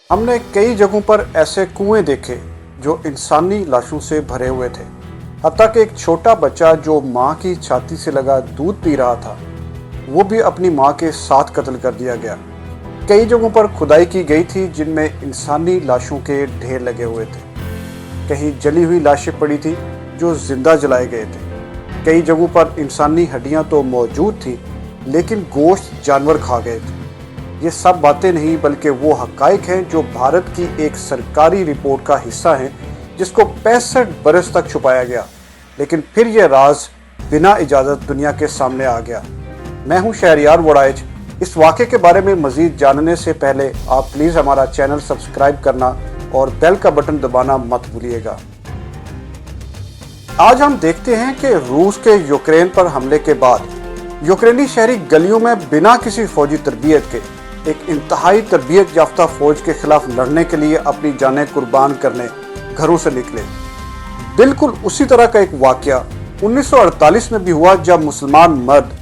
ہم نے کئی جگہوں پر ایسے کنویں دیکھے جو انسانی لاشوں سے بھرے ہوئے تھے، حتیٰ کہ ایک چھوٹا بچہ جو ماں کی چھاتی سے لگا دودھ پی رہا تھا وہ بھی اپنی ماں کے ساتھ قتل کر دیا گیا۔ کئی جگہوں پر کھدائی کی گئی تھی جن میں انسانی لاشوں کے ڈھیر لگے ہوئے تھے۔ کہیں جلی ہوئی لاشیں پڑی تھی جو زندہ جلائے گئے تھے۔ کئی جگہوں پر انسانی ہڈیاں تو موجود تھیں لیکن گوشت جانور کھا گئے تھے۔ یہ سب باتیں نہیں بلکہ وہ حقائق ہیں جو بھارت کی ایک سرکاری رپورٹ کا حصہ ہیں جس کو 65 برس تک چھپایا گیا، لیکن پھر یہ راز بنا اجازت دنیا کے سامنے آ گیا۔ میں ہوں شہریار وڑائچ۔ اس واقعے کے بارے میں مزید جاننے سے پہلے آپ پلیز ہمارا چینل سبسکرائب کرنا اور بیل کا بٹن دبانا مت بھولیے گا۔ آج ہم دیکھتے ہیں کہ روس کے یوکرین پر حملے کے بعد یوکرینی شہری گلیوں میں بنا کسی فوجی تربیت کے ایک انتہائی تربیت یافتہ فوج کے خلاف لڑنے کے لیے اپنی جانیں قربان کرنے گھروں سے نکلے۔ بالکل اسی طرح کا ایک واقعہ 1948 میں بھی ہوا جب مسلمان مرد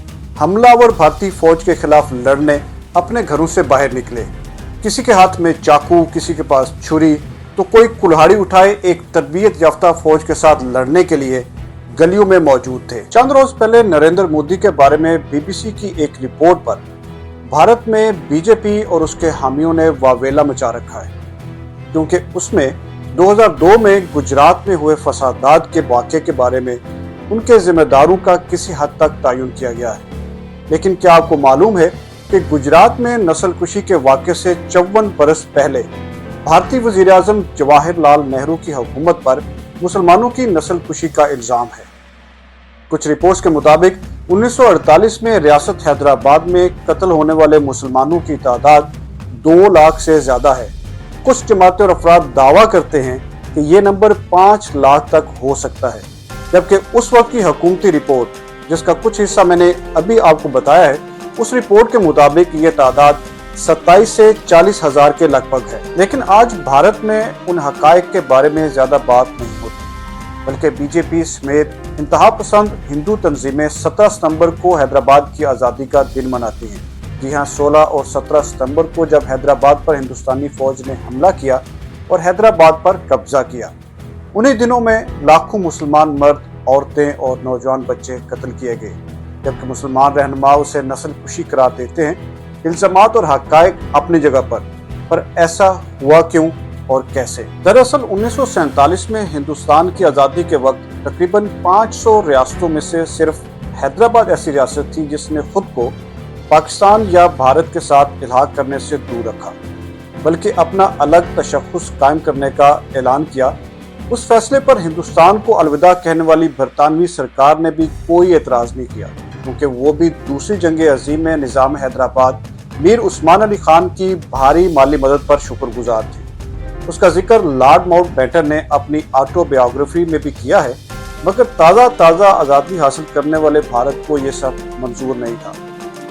حملہ آور بھارتی فوج کے خلاف لڑنے اپنے گھروں سے باہر نکلے۔ کسی کے ہاتھ میں چاقو، کسی کے پاس چھری، تو کوئی کلہاڑی اٹھائے ایک تربیت یافتہ فوج کے ساتھ لڑنے کے لیے گلیوں میں موجود تھے۔ چند روز پہلے نریندر مودی کے بارے میں BBC کی ایک رپورٹ پر بھارت میں بی جے پی اور اس کے حامیوں نے واویلا مچا رکھا ہے، کیونکہ اس میں 2002 میں گجرات میں ہوئے فسادات کے واقعے کے بارے میں ان کے ذمہ داروں کا کسی حد تک تعین کیا گیا ہے۔ لیکن کیا آپ کو معلوم ہے کہ گجرات میں نسل کشی کے واقعے سے 54 برس پہلے بھارتی وزیر اعظم جواہر لال نہرو کی حکومت پر مسلمانوں کی نسل کشی کا الزام ہے۔ کچھ رپورٹس کے مطابق 1948 میں ریاست حیدرآباد میں قتل ہونے والے مسلمانوں کی تعداد 2 لاکھ سے زیادہ ہے۔ کچھ جماعتیں اور افراد دعویٰ کرتے ہیں کہ یہ نمبر 5 لاکھ تک ہو سکتا ہے، جبکہ اس وقت کی حکومتی رپورٹ جس کا کچھ حصہ میں نے ابھی آپ کو بتایا ہے، اس رپورٹ کے مطابق یہ تعداد 27 سے 40 ہزار کے لگ بھگ ہے۔ لیکن آج بھارت میں ان حقائق کے بارے میں زیادہ بات نہیں ہوتی، بلکہ بی جے پی سمیت انتہا پسند ہندو تنظیمیں 17 ستمبر کو حیدرآباد کی آزادی کا دن مناتی ہیں۔ جی ہاں، 16 اور 17 ستمبر کو جب حیدرآباد پر ہندوستانی فوج نے حملہ کیا اور حیدرآباد پر قبضہ کیا، انہی دنوں میں لاکھوں مسلمان مرد، عورتیں اور نوجوان بچے قتل کیے گئے، جبکہ مسلمان رہنما اسے نسل کشی قرار دیتے ہیں۔ الزامات اور حقائق اپنی جگہ پر ایسا ہوا کیوں اور کیسے؟ دراصل 1947 میں ہندوستان کی آزادی کے وقت تقریباً 500 ریاستوں میں سے صرف حیدرآباد ایسی ریاست تھی جس نے خود کو پاکستان یا بھارت کے ساتھ الحاق کرنے سے دور رکھا، بلکہ اپنا الگ تشخص قائم کرنے کا اعلان کیا۔ اس فیصلے پر ہندوستان کو الوداع کہنے والی برطانوی سرکار نے بھی کوئی اعتراض نہیں کیا، کیونکہ وہ بھی دوسری جنگ عظیم میں نظام حیدرآباد میر عثمان علی خان کی بھاری مالی مدد پر شکر گزار تھی۔ اس کا ذکر لارڈ ماؤنٹ بیٹن نے اپنی آٹو بایوگرافی میں بھی کیا ہے، مگر تازہ آزادی حاصل کرنے والے بھارت کو یہ سب منظور نہیں تھا۔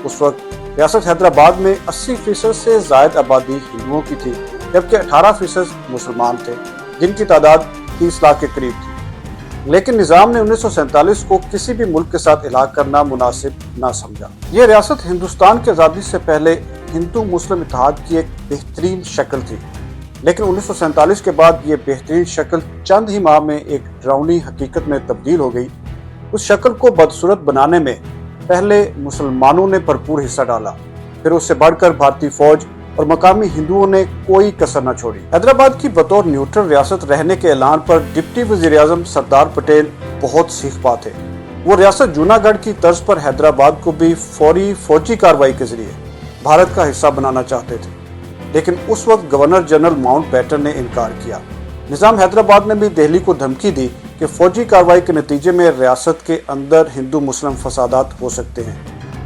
اس وقت ریاست حیدرآباد میں 80% سے زائد آبادی ہندوؤں کی تھی، جبکہ 18% مسلمان تھے، جن کی تعداد 30 لاکھ کے قریب تھی۔ لیکن نظام نے 1947 کو کسی بھی ملک کے ساتھ الحاق کرنا مناسب نہ سمجھا۔ یہ ریاست ہندوستان کی آزادی سے پہلے ہندو مسلم اتحاد کی ایک بہترین شکل تھی، لیکن 1947 کے بعد یہ بہترین شکل چند ہی ماہ میں ایک ڈراؤنی حقیقت میں تبدیل ہو گئی۔ اس شکل کو بدصورت بنانے میں پہلے مسلمانوں نے بھرپور حصہ ڈالا، پھر اس سے بڑھ کر بھارتی فوج اور مقامی ہندوؤں نے کوئی کسر نہ چھوڑی۔ حیدرآباد کی بطور نیوٹرل ریاست رہنے کے اعلان پر ڈپٹی وزیر اعظم سردار پٹیل بہت سیکھ پا تھے۔ وہ ریاست جونا گڑھ کی طرز پر حیدرآباد کو بھی فوری فوجی کارروائی کے ذریعے بھارت کا حصہ بنانا چاہتے تھے، لیکن اس وقت گورنر جنرل ماؤنٹ بیٹن نے انکار کیا۔ نظام حیدرآباد نے بھی دہلی کو دھمکی دی کہ فوجی کارروائی کے نتیجے میں ریاست کے اندر ہندو مسلم فسادات ہو سکتے ہیں،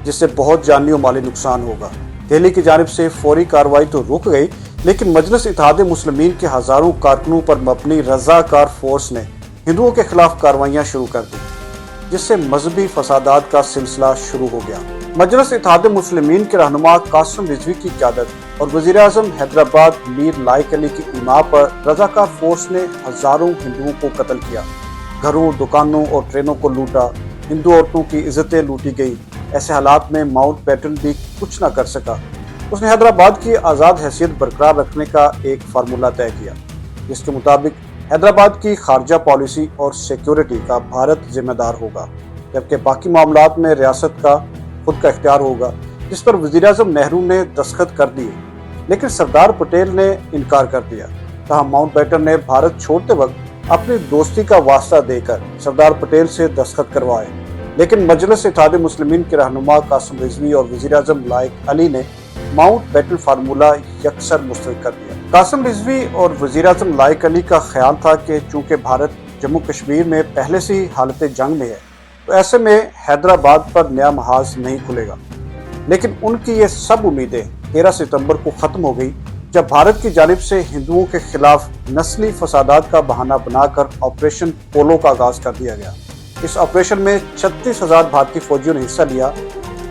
جس سے بہت جانی و مالی نقصان ہوگا۔ دہلی کی جانب سے فوری کارروائی تو رک گئی، لیکن مجلس اتحاد مسلمین کے ہزاروں کارکنوں پر مبنی رضاکار فورس نے ہندوؤں کے خلاف کارروائیاں شروع کر دی، جس سے مذہبی فسادات کا سلسلہ شروع ہو گیا۔ مجلس اتحاد مسلمین کے رہنما قاسم رضوی کی قیادت اور وزیر اعظم حیدرآباد میر لائق علی کی ایما پر رضاکار فورس نے ہزاروں ہندوؤں کو قتل کیا، گھروں، دکانوں اور ٹرینوں کو لوٹا، ہندو عورتوں کی عزتیں لوٹی گئی۔ ایسے حالات میں ماؤنٹ بیٹن بھی کچھ نہ کر سکا، اس نے حیدرآباد کی آزاد حیثیت برقرار رکھنے کا ایک فارمولہ طے کیا، جس کے مطابق حیدرآباد کی خارجہ پالیسی اور سیکیورٹی کا بھارت ذمہ دار ہوگا، جبکہ باقی معاملات میں ریاست کا خود کا اختیار ہوگا، جس پر وزیراعظم نہرو نے دستخط کر دیے، لیکن سردار پٹیل نے انکار کر دیا۔ تاہم ماؤنٹ بیٹن نے بھارت چھوڑتے وقت اپنی دوستی کا واسطہ دے کر سردار پٹیل سے دستخط کروائے، لیکن مجلس اتحاد مسلمین کے رہنما قاسم رضوی اور وزیراعظم لائق علی نے ماؤنٹ بیٹن فارمولہ یکسر مسترد کر دیا۔ قاسم رضوی اور وزیراعظم لائق علی کا خیال تھا کہ چونکہ بھارت جموں کشمیر میں پہلے سے ہی حالت جنگ میں ہے، تو ایسے میں حیدرآباد پر نیا محاذ نہیں کھلے گا، لیکن ان کی یہ سب امیدیں 13 ستمبر کو ختم ہو گئی جب بھارت کی جانب سے ہندوؤں کے خلاف نسلی فسادات کا بہانہ بنا کر آپریشن پولو کا آغاز کر دیا گیا۔ اس آپریشن میں 36,000 بھارتی فوجیوں نے حصہ لیا۔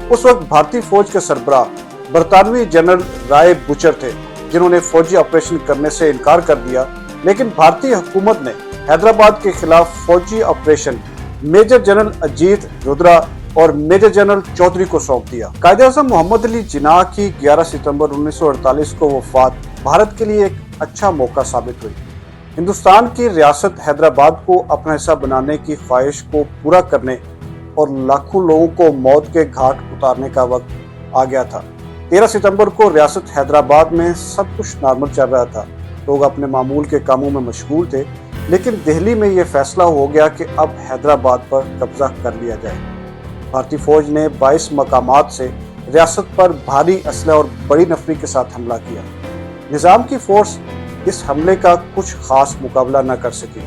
اس وقت بھارتی فوج کے سربراہ برطانوی جنرل رائے بچر تھے، جنہوں نے فوجی آپریشن کرنے سے انکار کر دیا، لیکن بھارتی حکومت نے حیدرآباد کے خلاف فوجی operation major general Ajit Rudra اور میجر جنرل چودھری کو سونپ دیا۔ قائد اعظم محمد علی جناح کی 11 ستمبر 1948 کو وفات بھارت کے لیے ایک اچھا موقع ثابت ہوئی۔ ہندوستان کی ریاست حیدرآباد کو اپنا حصہ بنانے کی خواہش کو پورا کرنے اور لاکھوں لوگوں کو موت کے گھاٹ اتارنے کا وقت آ گیا تھا۔ 13 ستمبر کو ریاست حیدرآباد میں سب کچھ نارمل چل رہا تھا، لوگ اپنے معمول کے کاموں میں مشغول تھے، لیکن دہلی میں یہ فیصلہ ہو گیا کہ اب حیدرآباد پر قبضہ کر لیا جائے۔ بھارتی فوج نے 22 مقامات سے ریاست پر بھاری اسلحہ اور بڑی نفری کے ساتھ حملہ کیا۔ نظام کی فورس اس حملے کا کچھ خاص مقابلہ نہ کر سکی،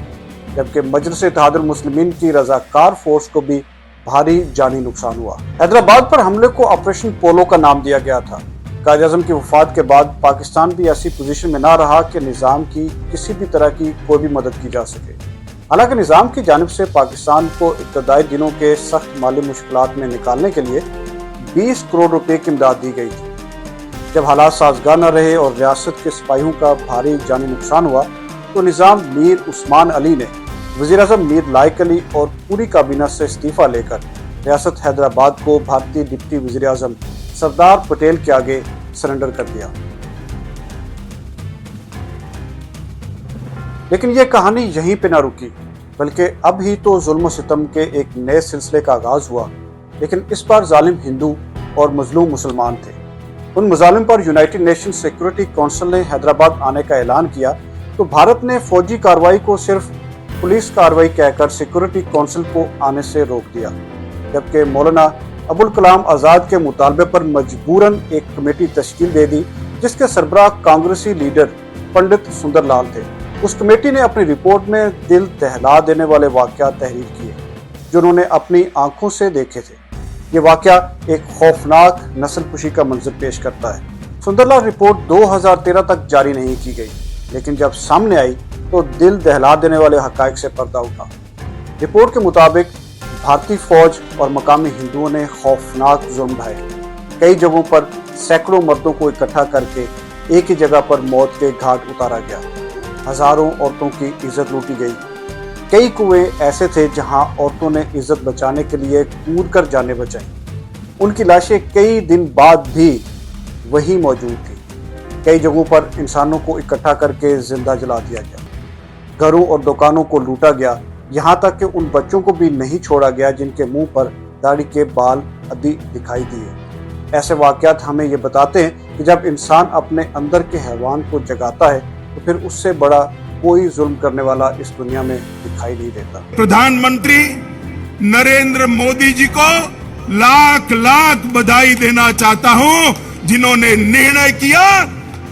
جبکہ مجلس اتحاد المسلمین کی رضاکار فورس کو بھی بھاری جانی نقصان ہوا۔ حیدرآباد پر حملے کو آپریشن پولو کا نام دیا گیا تھا۔ قائد اعظم کی وفات کے بعد پاکستان بھی ایسی پوزیشن میں نہ رہا کہ نظام کی کسی بھی طرح کی کوئی بھی مدد کی جا سکے۔ حالانکہ نظام کی جانب سے پاکستان کو ابتدائی دنوں کے سخت مالی مشکلات میں نکالنے کے لیے 20 کروڑ روپے کی امداد دی گئی تھی۔ جب حالات سازگار نہ رہے اور ریاست کے سپاہیوں کا بھاری جانی نقصان ہوا، تو نظام میر عثمان علی نے وزیر اعظم میر لائق علی اور پوری کابینہ سے استعفیٰ لے کر ریاست حیدرآباد کو بھارتی ڈپٹی وزیر اعظم سردار پٹیل کے آگے سرنڈر کر دیا۔ لیکن یہ کہانی یہیں پہ نہ رکی، بلکہ اب ہی تو ظلم و ستم کے ایک نئے سلسلے کا آغاز ہوا، لیکن اس بار ظالم ہندو اور مظلوم مسلمان تھے۔ ان مظالم پر یونائٹڈ نیشن سیکورٹی کونسل نے حیدرآباد آنے کا اعلان کیا تو بھارت نے فوجی کارروائی کو صرف پولیس کارروائی کہہ کر سیکورٹی کونسل کو آنے سے روک دیا، جبکہ مولانا ابوالکلام آزاد کے مطالبے پر مجبوراً ایک کمیٹی تشکیل دے دی، جس کے سربراہ کانگریسی لیڈر پنڈت سندر لال تھے۔ اس کمیٹی نے اپنی رپورٹ میں دل دہلا دینے والے واقعات تحریر کیے جو انہوں نے اپنی آنکھوں سے دیکھے تھے۔ یہ واقعہ ایک خوفناک نسل کشی کا منظر پیش کرتا ہے۔ سندر لال رپورٹ 2013 تک جاری نہیں کی گئی، لیکن جب سامنے آئی تو دل دہلا دینے والے حقائق سے پردہ اٹھا۔ رپورٹ کے مطابق بھارتی فوج اور مقامی ہندوؤں نے خوفناک ظلم ڈھائے۔ کئی جگہوں پر سینکڑوں مردوں کو اکٹھا کر کے ایک ہی جگہ پر موت کے گھاٹ اتارا گیا۔ ہزاروں عورتوں کی عزت لوٹی گئی۔ کئی کنویں ایسے تھے جہاں عورتوں نے عزت بچانے کے لیے کود کر جانیں بچائیں۔ ان کی لاشیں کئی دن بعد بھی وہی موجود تھیں۔ کئی جگہوں پر انسانوں کو اکٹھا کر کے زندہ جلا دیا گیا۔ گھروں اور دکانوں کو لوٹا گیا، یہاں تک کہ ان بچوں کو بھی نہیں چھوڑا گیا جن کے منہ پر داڑھی کے بال ادھی دکھائی دیے۔ ایسے واقعات ہمیں یہ بتاتے ہیں کہ جب انسان اپنے اندر کے حیوان کو جگاتا ہے تو پھر اس سے بڑا کوئی ظلم کرنے والا اس دنیا میں دکھائی نہیں دیتا۔ پردھان منتری نریندر مودی جی کو لاکھ لاکھ بدھائی دینا چاہتا ہوں، جنہوں نے نرنے کیا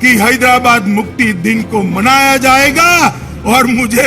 کہ حیدرآباد مکتی دن کو منایا جائے گا، اور مجھے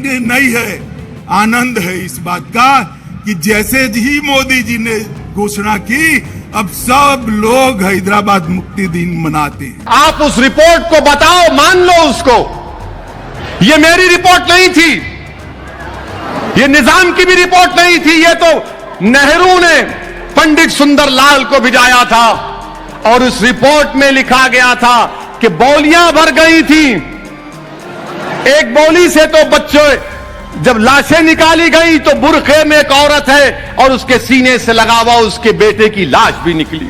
نہیں ہے، آنند ہے اس بات کا کہ جیسے ہی مودی جی نے گھوشنا کی، اب سب لوگ حیدرآباد مکتی دن مناتے ہیں۔ آپ اس رپورٹ کو بتاؤ، مان لو اس کو، یہ میری رپورٹ نہیں تھی، یہ نظام کی بھی رپورٹ نہیں تھی، یہ تو نہرو نے پنڈت سندر لال کو بھیجایا تھا، اور اس رپورٹ میں لکھا گیا تھا کہ بولیاں بھر گئی تھیں۔ ایک بولی سے تو بچے جب لاشیں نکالی گئی تو برقعے میں ایک عورت ہے اور اس کے سینے سے لگا ہوا اس کے بیٹے کی لاش بھی نکلی۔